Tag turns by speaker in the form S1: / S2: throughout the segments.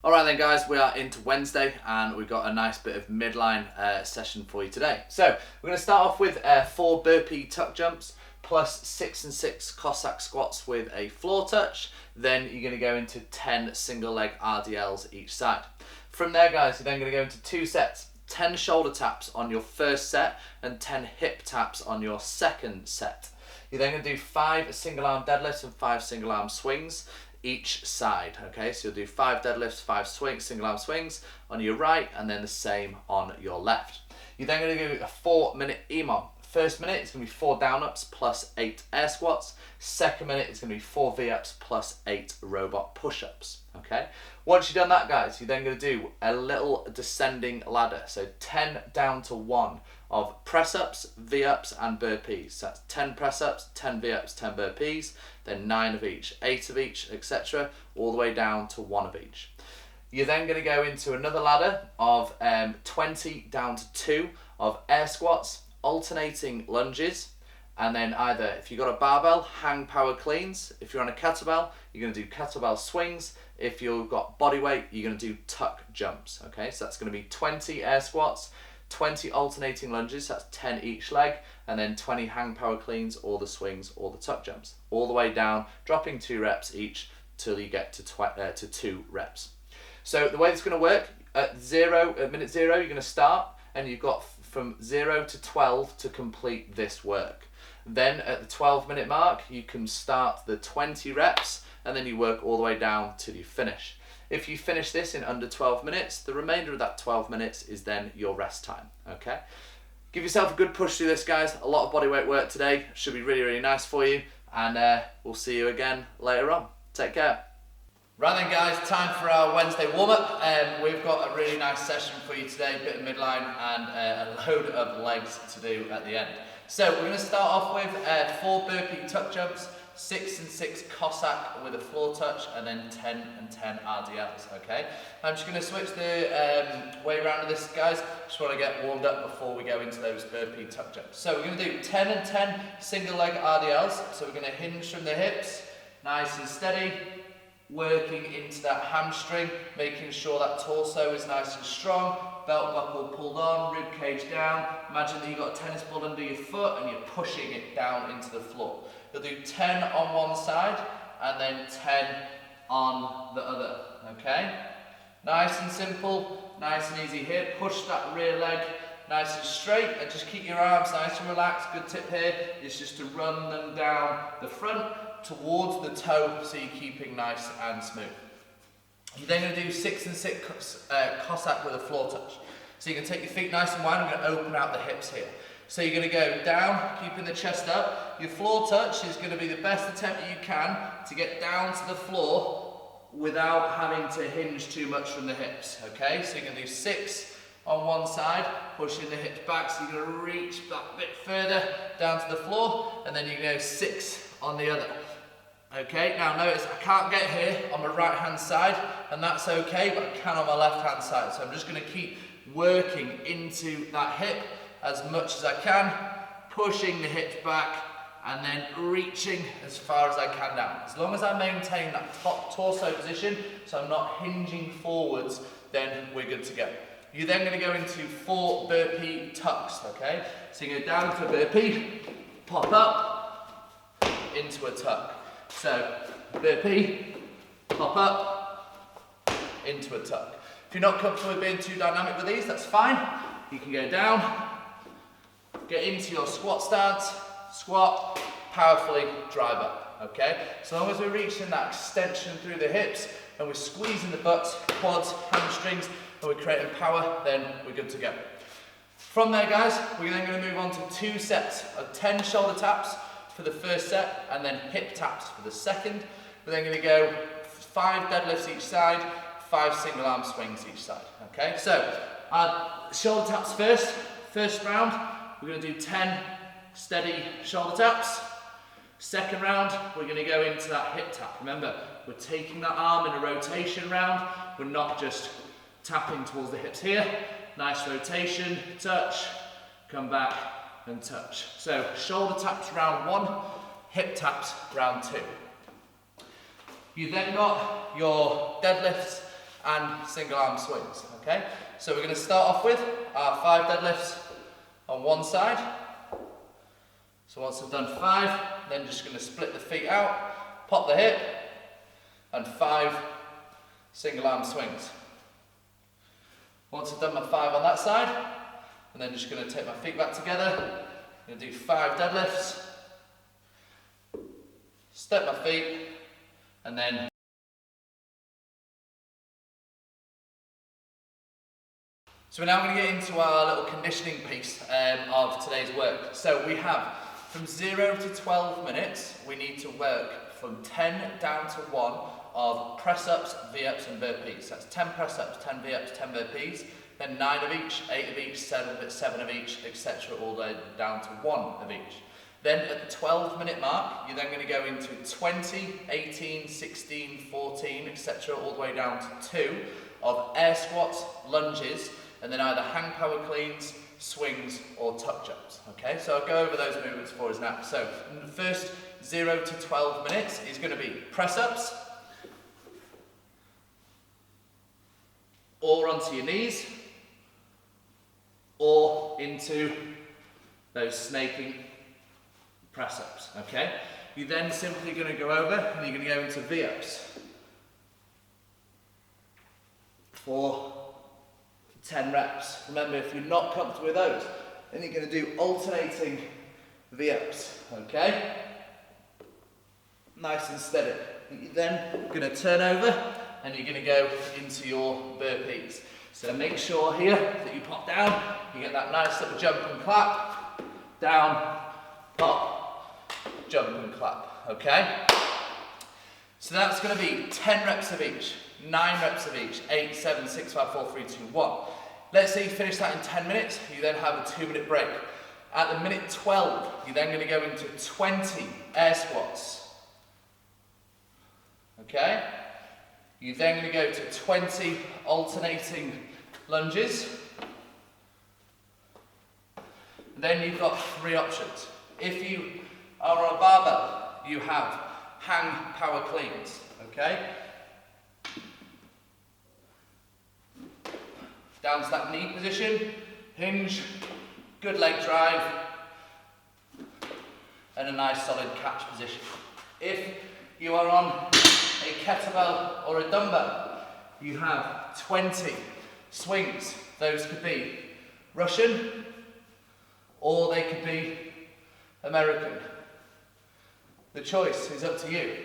S1: Alright then guys, we are into Wednesday and we've got a nice bit of midline session for you today. So we're going to start off with 4 burpee tuck jumps plus 6 and 6 Cossack squats with a floor touch. Then you're going to go into 10 single leg RDLs each side. From there guys, you're then going to go into 2 sets. 10 shoulder taps on your first set and 10 hip taps on your second set. You're then going to do 5 single arm deadlifts and 5 single arm swings each side. Okay, so you'll do 5 deadlifts, 5 swings, single arm swings on your right, and then the same on your left. You're then going to do a 4-minute EMOM. First minute is going to be 4 down ups plus 8 air squats. Second minute is going to be 4 V-ups plus 8 robot push-ups. Okay, once you've done that guys, you're then going to do a little descending ladder. So 10 down to 1 of press-ups, V-ups and burpees. So that's 10 press-ups, 10 V-ups, 10 burpees, then 9 of each, 8 of each, etc. all the way down to 1 of each. You're then going to go into another ladder of 20 down to 2 of air squats, alternating lunges, and then either, if you've got a barbell, hang power cleans. If you're on a kettlebell, you're going to do kettlebell swings. If you've got body weight, you're going to do tuck jumps. Okay, so that's going to be 20 air squats, 20 alternating lunges, that's 10 each leg, and then 20 hang power cleans, or the swings, or the tuck jumps, all the way down, dropping 2 reps each till you get to 2 reps. So the way it's going to work, at minute 0, you're going to start, and you've got from 0 to 12 to complete this work. Then at the 12-minute mark, you can start the 20 reps, and then you work all the way down till you finish. If you finish this in under 12 minutes, the remainder of that 12 minutes is then your rest time, okay? Give yourself a good push through this, guys. A lot of body weight work today. Should be really, really nice for you, and we'll see you again later on. Take care. Right then guys, time for our Wednesday warm-up. We've got a really nice session for you today, a bit of midline and a load of legs to do at the end. So we're going to start off with 4 burpee tuck jumps, 6 and 6 Cossack with a floor touch, and then 10 and 10 RDLs, okay? I'm just going to switch the way around of this, guys. Just want to get warmed up before we go into those burpee tuck jumps. So we're going to do 10 and 10 single leg RDLs. So we're going to hinge from the hips, nice and steady, working into that hamstring, making sure that torso is nice and strong, belt buckle pulled on, rib cage down. Imagine that you've got a tennis ball under your foot and you're pushing it down into the floor. You'll do 10 on one side and then 10 on the other, okay? Nice and simple, nice and easy here. Push that rear leg nice and straight, and just keep your arms nice and relaxed. Good tip here is just to run them down the front towards the toe, so you're keeping nice and smooth. You're then going to do 6 and 6 Cossack with a floor touch. So you can take your feet nice and wide. I'm going to open out the hips here. So you're going to go down, keeping the chest up. Your floor touch is going to be the best attempt that you can to get down to the floor without having to hinge too much from the hips. Okay, so you're going to do 6 on one side, pushing the hips back, so you're going to reach that bit further down to the floor, and then you're going to go 6 on the other. Okay, now notice I can't get here on my right hand side, and that's okay, but I can on my left hand side. So I'm just going to keep working into that hip as much as I can, pushing the hips back, and then reaching as far as I can down. As long as I maintain that top torso position, so I'm not hinging forwards, then we're good to go. You're then going to go into 4 burpee tucks, okay? So you go down to a burpee, pop up, into a tuck. So, burpee, pop up, into a tuck. If you're not comfortable with being too dynamic with these, that's fine. You can go down, get into your squat stance, squat, powerfully drive up, okay? So long as we're reaching that extension through the hips and we're squeezing the butts, quads, hamstrings, and we're creating power, then we're good to go. From there, guys, we're then going to move on to 2 sets of 10 shoulder taps for the first set, and then hip taps for the second. We're then going to go 5 deadlifts each side, 5 single arm swings each side. Okay, so shoulder taps first round, we're going to do 10 steady shoulder taps. Second round, we're going to go into that hip tap. Remember, we're taking that arm in a rotation round, we're not just tapping towards the hips here. Nice rotation, touch, come back, and touch. So shoulder taps round 1, hip taps round 2. You then got your deadlifts and single arm swings, okay? So we're gonna start off with our 5 deadlifts on one side. So once I've done 5, then just gonna split the feet out, pop the hip, and 5 single arm swings. Once I've done my 5 on that side, and then just gonna take my feet back together, I'm gonna do 5 deadlifts, step my feet, and then so we're now going to get into our little conditioning piece of today's work. So we have from 0 to 12 minutes, we need to work from 10 down to 1 of press-ups, V-ups and burpees. That's 10 press-ups, 10 V-ups, 10 burpees, then 9 of each, 8 of each, 7 of each, etc. all the way down to 1 of each. Then at the 12-minute mark, you're then going to go into 20, 18, 16, 14, etc. all the way down to 2 of air squats, lunges, and then either hang power cleans, swings, or tuck jumps, okay? So I'll go over those movements for us now. So in the first 0 to 12 minutes is going to be press-ups, or onto your knees, or into those snaking press-ups, okay? You're then simply going to go over and you're going to go into V-ups for 10 reps. Remember, if you're not comfortable with those, then you're going to do alternating V-ups, okay? Nice and steady. You're then going to turn over and you're going to go into your burpees. So make sure here that you pop down, you get that nice little jump and clap, down, pop, jump and clap, okay? So that's going to be 10 reps of each, 9 reps of each, 8, 7, 6, 5, 4, 3, 2, 1. Let's say you finish that in 10 minutes, you then have a 2-minute break. At the minute 12, you're then going to go into 20 air squats, okay? You're then going to go to 20 alternating lunges. And then you've got 3 options. If you are on a barbell, you have hang power cleans, okay? Down to that knee position, hinge, good leg drive, and a nice solid catch position. If you are on a kettlebell or a dumbbell, you have 20 swings. Those could be Russian, or they could be American. The choice is up to you.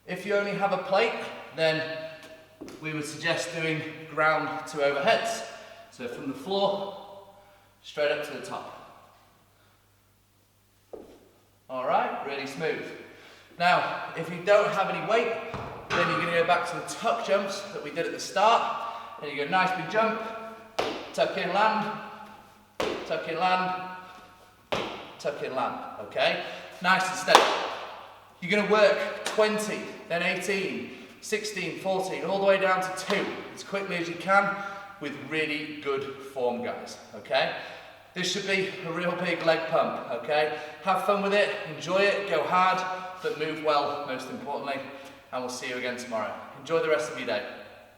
S1: If you only have a plate, then we would suggest doing ground to overheads. So from the floor, straight up to the top. All right, really smooth. Now, if you don't have any weight, then you're going to go back to the tuck jumps that we did at the start. And you go nice big jump, tuck in, land, tuck in, land, tuck in, land, okay? Nice and steady. You're going to work 20, then 18, 16, 14, all the way down to 2, as quickly as you can, with really good form, guys, okay? This should be a real big leg pump, okay? Have fun with it, enjoy it, go hard, but move well, most importantly, and we'll see you again tomorrow. Enjoy the rest of your day.